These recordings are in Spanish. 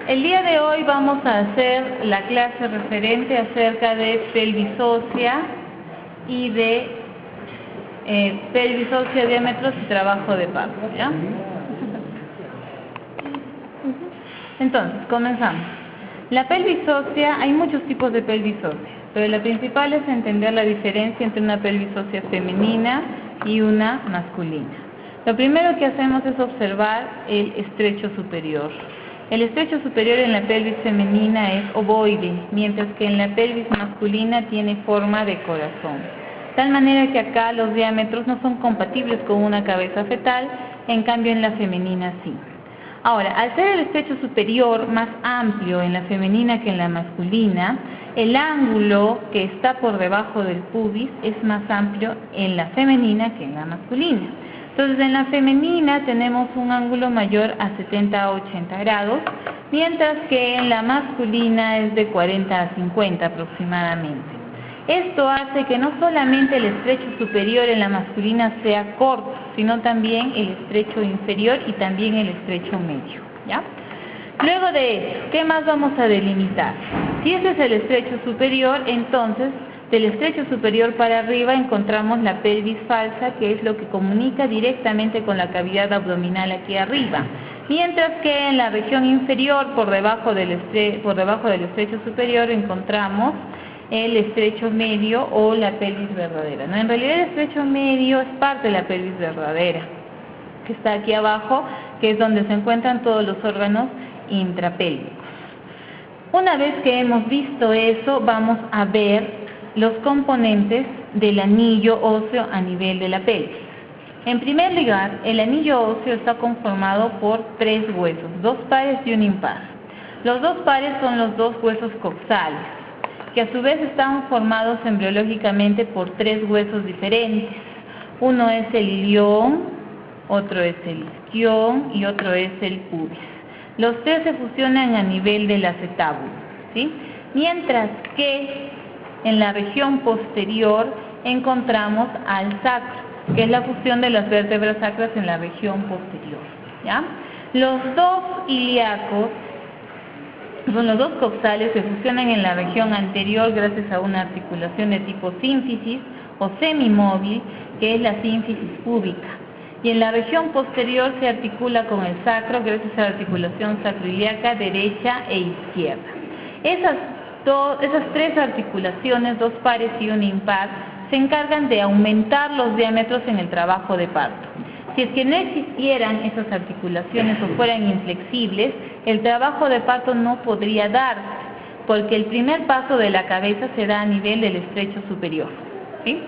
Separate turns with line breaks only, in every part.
El día de hoy vamos a hacer la clase referente acerca de pelvis ósea y de pelvis ósea, diámetros y trabajo de parto, ¿ya? Entonces, comenzamos. La pelvis ósea, hay muchos tipos de pelvis ósea, pero la principal es entender la diferencia entre una pelvis ósea femenina y una masculina. Lo primero que hacemos es observar el estrecho superior. El estrecho superior en la pelvis femenina es ovoide, mientras que en la pelvis masculina tiene forma de corazón. De tal manera que acá los diámetros no son compatibles con una cabeza fetal, en cambio en la femenina sí. Ahora, al ser el estrecho superior más amplio en la femenina que en la masculina, el ángulo que está por debajo del pubis es más amplio en la femenina que en la masculina. Entonces, en la femenina tenemos un ángulo mayor a 70 a 80 grados, mientras que en la masculina es de 40 a 50 aproximadamente. Esto hace que no solamente el estrecho superior en la masculina sea corto, sino también el estrecho inferior y también el estrecho medio, ¿ya? Luego de eso, ¿qué más vamos a delimitar? Si ese es el estrecho superior, entonces del estrecho superior para arriba encontramos la pelvis falsa, que es lo que comunica directamente con la cavidad abdominal aquí arriba, mientras que en la región inferior, por debajo del estrecho superior, encontramos el estrecho medio o la pelvis verdadera, ¿no? En realidad el estrecho medio es parte de la pelvis verdadera, que está aquí abajo, que es donde se encuentran todos los órganos intrapélvicos. Una vez que hemos visto eso, vamos a ver los componentes del anillo óseo a nivel de la pelvis. En primer lugar, el anillo óseo está conformado por 3 huesos, 2 pares y un impar. Los 2 pares son los 2 huesos coxales, que a su vez están formados embriológicamente por 3 huesos diferentes. Uno es el ilión, otro es el isquión y otro es el pubis. Los 3 se fusionan a nivel del acetábulo, ¿sí? Mientras que en la región posterior encontramos al sacro, que es la fusión de las vértebras sacras en la región posterior, ¿ya? Los 2 ilíacos, los 2 coxales se fusionan en la región anterior gracias a una articulación de tipo sínfisis o semimóvil, que es la sínfisis púbica. Y en la región posterior se articula con el sacro gracias a la articulación sacroiliaca derecha e izquierda. Esas 3 articulaciones, 2 pares y un impar, se encargan de aumentar los diámetros en el trabajo de parto. Si es que no existieran esas articulaciones o fueran inflexibles, el trabajo de parto no podría darse, porque el primer paso de la cabeza se da a nivel del estrecho superior, ¿sí?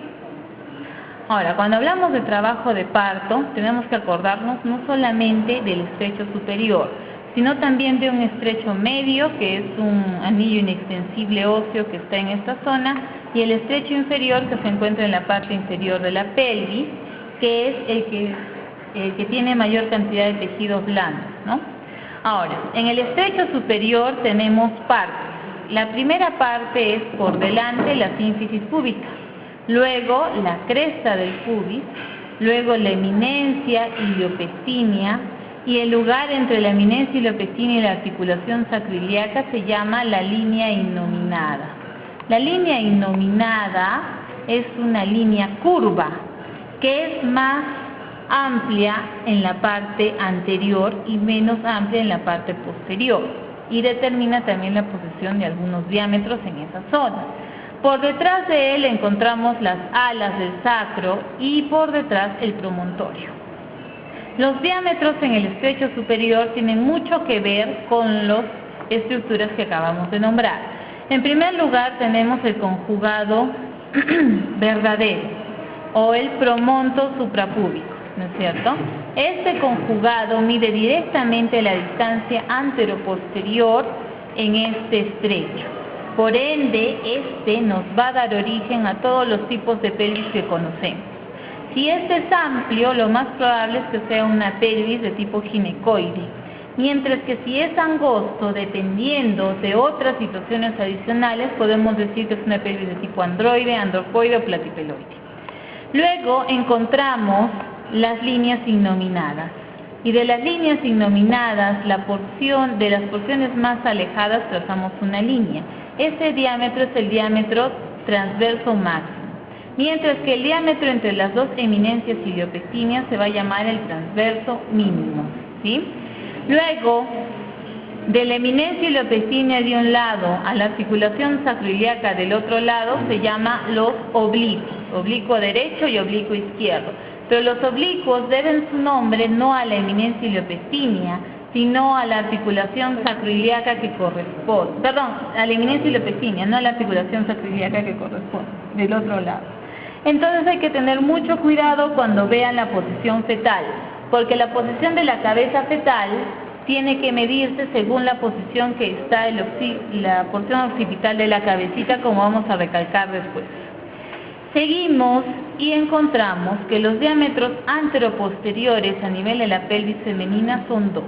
Ahora, cuando hablamos de trabajo de parto, tenemos que acordarnos no solamente del estrecho superior, sino también de un estrecho medio, que es un anillo inextensible óseo que está en esta zona, y el estrecho inferior, que se encuentra en la parte inferior de la pelvis, que es el que tiene mayor cantidad de tejidos blandos, ¿no? Ahora, en el estrecho superior tenemos partes. La primera parte es por delante la sínfisis púbica, luego la cresta del pubis, luego la eminencia iliopecínea, y el lugar entre la eminencia iliopecínea y la articulación sacroiliaca se llama la línea innominada. La línea innominada es una línea curva que es más amplia en la parte anterior y menos amplia en la parte posterior, y determina también la posición de algunos diámetros en esa zona. Por detrás de él encontramos las alas del sacro y por detrás el promontorio. Los diámetros en el estrecho superior tienen mucho que ver con las estructuras que acabamos de nombrar. En primer lugar tenemos el conjugado verdadero o el promonto suprapúbico, ¿no es cierto? Este conjugado mide directamente la distancia anteroposterior en este estrecho. Por ende, este nos va a dar origen a todos los tipos de pelvis que conocemos. Si este es amplio, lo más probable es que sea una pelvis de tipo ginecoide, mientras que si es angosto, dependiendo de otras situaciones adicionales, podemos decir que es una pelvis de tipo androide, androcoide o platipeloide. Luego encontramos las líneas innominadas. Y de las líneas innominadas, de las porciones más alejadas trazamos una línea. Ese diámetro es el diámetro transverso máximo, mientras que el diámetro entre las dos eminencias iliopectíneas se va a llamar el transverso mínimo, ¿sí? Luego, de la eminencia iliopectínea de un lado a la articulación sacroiliaca del otro lado se llama los oblicuos, oblicuo derecho y oblicuo izquierdo. Pero los oblicuos deben su nombre no a la eminencia iliopectínea, sino a la articulación sacroiliaca que corresponde. Perdón, a la eminencia iliopectínea, no a la articulación sacroiliaca que corresponde, del otro lado. Entonces hay que tener mucho cuidado cuando vean la posición fetal, porque la posición de la cabeza fetal tiene que medirse según la posición que está la porción occipital de la cabecita, como vamos a recalcar después. Seguimos y encontramos que los diámetros anteroposteriores a nivel de la pelvis femenina son dos.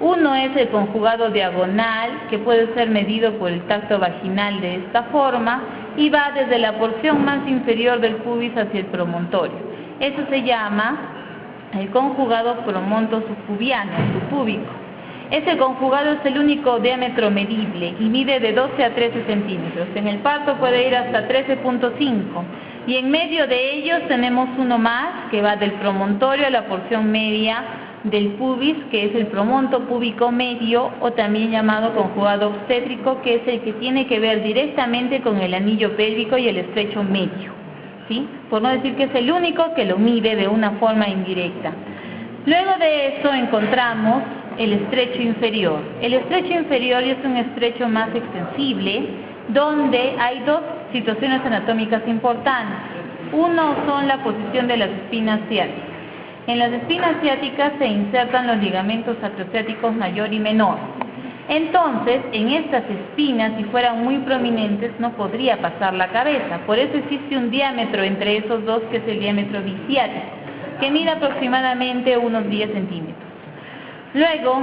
Uno es el conjugado diagonal, que puede ser medido por el tacto vaginal de esta forma, y va desde la porción más inferior del pubis hacia el promontorio. Eso se llama el conjugado promonto-subpubiano, subpúbico. Ese conjugado es el único diámetro medible y mide de 12 a 13 centímetros. En el parto puede ir hasta 13.5. Y en medio de ellos tenemos uno más que va del promontorio a la porción media del pubis, que es el promonto púbico medio, o también llamado conjugado obstétrico, que es el que tiene que ver directamente con el anillo pélvico y el estrecho medio, ¿sí? Por no decir que es el único que lo mide de una forma indirecta. Luego de eso encontramos el estrecho inferior. El estrecho inferior es un estrecho más extensible, donde hay dos situaciones anatómicas importantes. Uno son la posición de las espinas ciáticas. En las espinas ciáticas se insertan los ligamentos sacrociáticos mayor y menor. Entonces, en estas espinas, si fueran muy prominentes, no podría pasar la cabeza. Por eso existe un diámetro entre esos dos, que es el diámetro biciático, que mide aproximadamente unos 10 centímetros. Luego,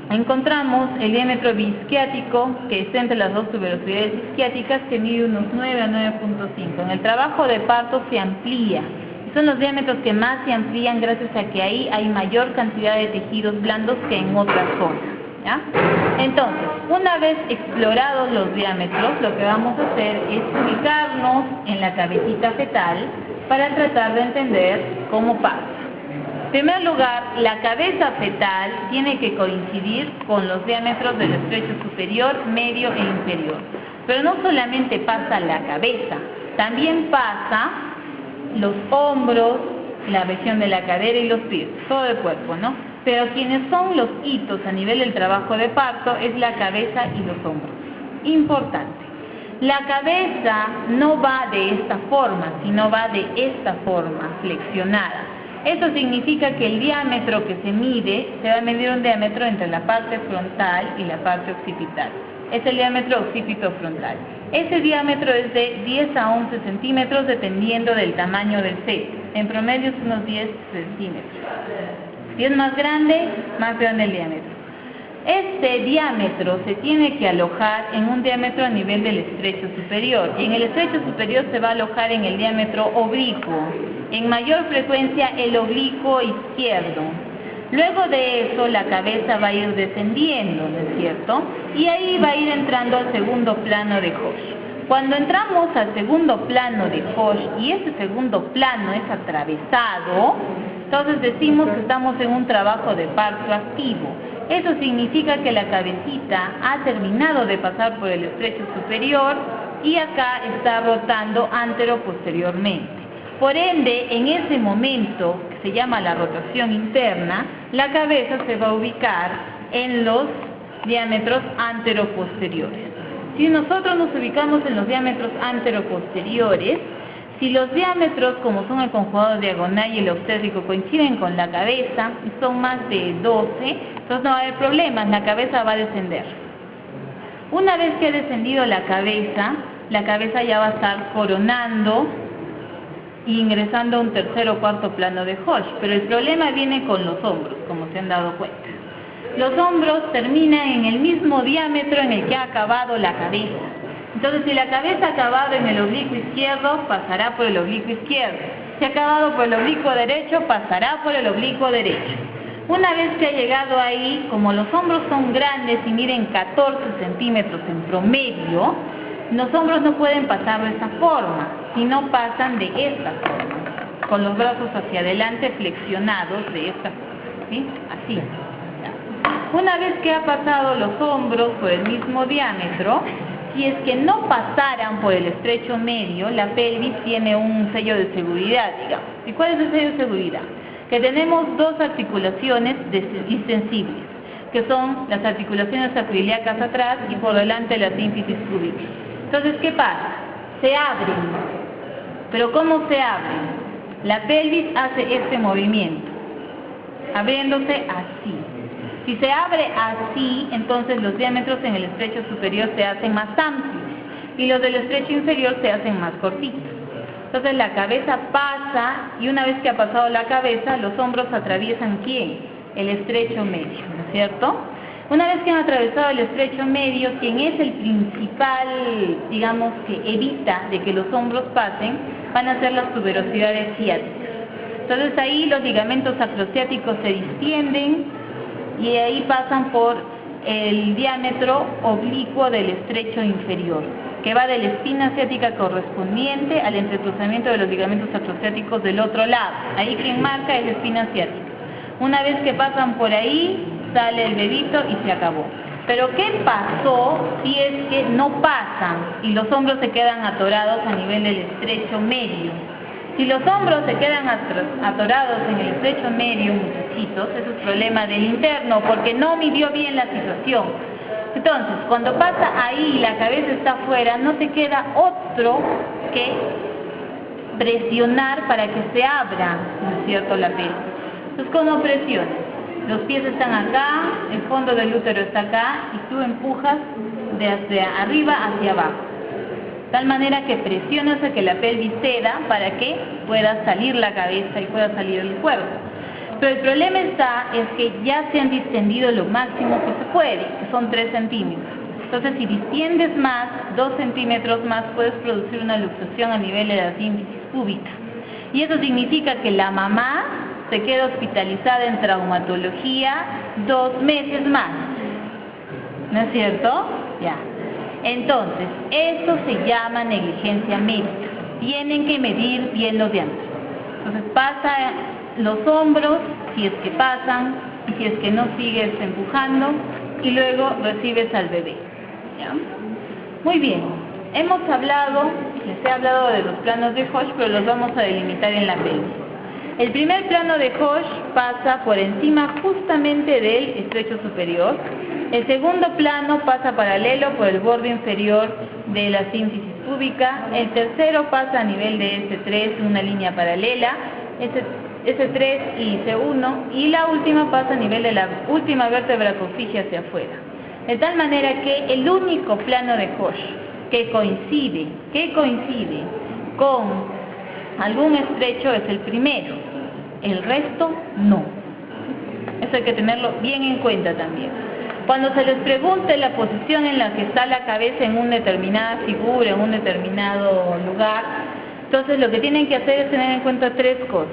encontramos el diámetro bisquiático, que está entre las dos tuberosidades isquiáticas, que mide unos 9 a 9.5. En el trabajo de parto se amplía. Son los diámetros que más se amplían gracias a que ahí hay mayor cantidad de tejidos blandos que en otras zonas, ¿ya? Entonces, una vez explorados los diámetros, lo que vamos a hacer es ubicarnos en la cabecita fetal para tratar de entender cómo pasa. En primer lugar, la cabeza fetal tiene que coincidir con los diámetros del estrecho superior, medio e inferior. Pero no solamente pasa la cabeza, también pasa los hombros, la región de la cadera y los pies, todo el cuerpo, ¿no? Pero quienes son los hitos a nivel del trabajo de parto es la cabeza y los hombros. Importante. La cabeza no va de esta forma, sino va de esta forma, flexionada. Eso significa que el diámetro que se mide, se va a medir un diámetro entre la parte frontal y la parte occipital. Es el diámetro occipito-frontal. Ese diámetro es de 10 a 11 centímetros dependiendo del tamaño del feto. En promedio es unos 10 centímetros. Si es más grande el diámetro. Este diámetro se tiene que alojar en un diámetro a nivel del estrecho superior. Y en el estrecho superior se va a alojar en el diámetro oblicuo. En mayor frecuencia el oblicuo izquierdo. Luego de eso la cabeza va a ir descendiendo, ¿no es cierto? Y ahí va a ir entrando al segundo plano de Hosch. Cuando entramos al segundo plano de Hosch y ese segundo plano es atravesado, entonces decimos que estamos en un trabajo de parto activo. Eso significa que la cabecita ha terminado de pasar por el estrecho superior y acá está rotando antero-posteriormente. Por ende, en ese momento, que se llama la rotación interna, la cabeza se va a ubicar en los diámetros anteroposteriores. Si nosotros nos ubicamos en los diámetros anteroposteriores, si los diámetros, como son el conjugado diagonal y el obstétrico, coinciden con la cabeza y son más de 12, entonces no va a haber problemas, la cabeza va a descender. Una vez que ha descendido la cabeza ya va a estar coronando e ingresando a un tercer o cuarto plano de Hosch, pero el problema viene con los hombros, como se han dado cuenta. Los hombros terminan en el mismo diámetro en el que ha acabado la cabeza. Entonces, si la cabeza ha acabado en el oblicuo izquierdo, pasará por el oblicuo izquierdo. Si ha acabado por el oblicuo derecho, pasará por el oblicuo derecho. Una vez que ha llegado ahí, como los hombros son grandes y miden 14 centímetros en promedio, los hombros no pueden pasar de esta forma, sino pasan de esta forma, con los brazos hacia adelante flexionados de esta forma, ¿sí? Así. Una vez que ha pasado los hombros por el mismo diámetro, si es que no pasaran por el estrecho medio, la pelvis tiene un sello de seguridad, digamos. ¿Y cuál es el sello de seguridad? Que tenemos dos articulaciones distensibles, que son las articulaciones sacroiliacas atrás y por delante la sínfisis púbica. Entonces, ¿qué pasa? Se abren. ¿Pero cómo se abren? La pelvis hace este movimiento, abriéndose así. Si se abre así, entonces los diámetros en el estrecho superior se hacen más amplios y los del estrecho inferior se hacen más cortitos. Entonces la cabeza pasa y una vez que ha pasado la cabeza, los hombros atraviesan ¿quién? El estrecho medio, ¿no es cierto? Una vez que han atravesado el estrecho medio, quien es el principal, digamos, que evita de que los hombros pasen, van a ser las tuberosidades ciáticas. Entonces ahí los ligamentos sacrociáticos se distienden y ahí pasan por el diámetro oblicuo del estrecho inferior, que va de la espina ciática correspondiente al entrecruzamiento de los ligamentos sacrociáticos del otro lado. Ahí quien marca es la espina ciática. Una vez que pasan por ahí, sale el dedito y se acabó. Pero ¿qué pasó si es que no pasan y los hombros se quedan atorados a nivel del estrecho medio? Si los hombros se quedan atorados en el estrecho medio, muchachitos, eso es problema del interno, porque no midió bien la situación. Entonces, cuando pasa ahí y la cabeza está afuera, no te queda otro que presionar para que se abra, ¿no es cierto?, la pelvis. Entonces, ¿cómo presionas? Los pies están acá, el fondo del útero está acá, y tú empujas de hacia arriba hacia abajo. De tal manera que presionas a que la pelvis ceda para que pueda salir la cabeza y pueda salir el cuerpo. Pero el problema es que ya se han distendido lo máximo que se puede, que son 3 centímetros. Entonces, si distiendes más, 2 centímetros más, puedes producir una luxación a nivel de la sínfisis púbica. Y eso significa que la mamá se queda hospitalizada en traumatología 2 meses más. ¿No es cierto? Ya. Entonces, esto se llama negligencia médica. Tienen que medir bien los diámetros. Entonces, pasa los hombros, si es que pasan, y si es que no sigues empujando, y luego recibes al bebé. ¿Ya? Muy bien. Hemos hablado, les he hablado de los planos de Hosch, pero los vamos a delimitar en la pelvis. El primer plano de Hosch pasa por encima justamente del estrecho superior. El segundo plano pasa paralelo por el borde inferior de la sínfisis púbica. El tercero pasa a nivel de S3, una línea paralela, S3 y C1. Y la última pasa a nivel de la última vértebra coccygia hacia afuera. De tal manera que el único plano de Hosch que coincide con algún estrecho es el primero, el resto no. Eso hay que tenerlo bien en cuenta también. Cuando se les pregunte la posición en la que está la cabeza en una determinada figura, en un determinado lugar, entonces lo que tienen que hacer es tener en cuenta 3 cosas.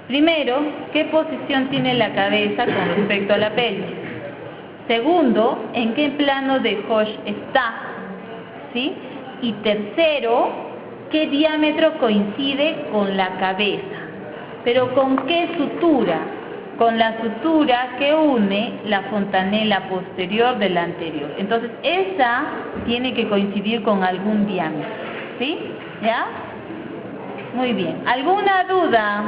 Primero, ¿qué posición tiene la cabeza con respecto a la pelvis? Segundo, ¿en qué plano de Hosch está? ¿Sí? Y tercero, ¿qué diámetro coincide con la cabeza? ¿Pero con qué sutura? Con la sutura que une la fontanela posterior de la anterior. Entonces, esa tiene que coincidir con algún diámetro. ¿Sí? ¿Ya? Muy bien. ¿Alguna duda?